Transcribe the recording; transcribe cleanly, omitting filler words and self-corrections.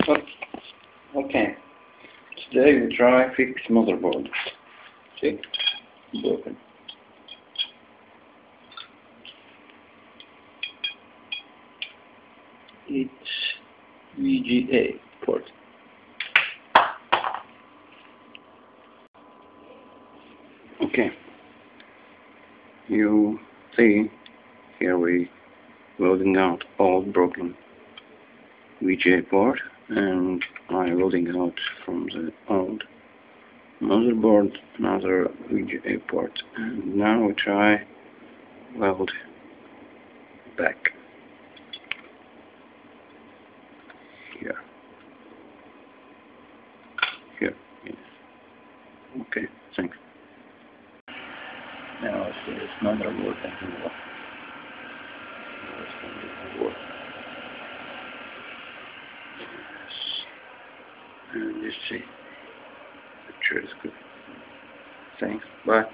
Okay, today we try fix motherboard. See, broken. It's VGA port. Okay, you see here we loading out all broken VGA port, and I'm loading out from the old motherboard another VGA port, and now we try weld back here. Yes. Okay, thanks. Now it's this motherboard and work. And you see, picture is good. Thanks. Bye.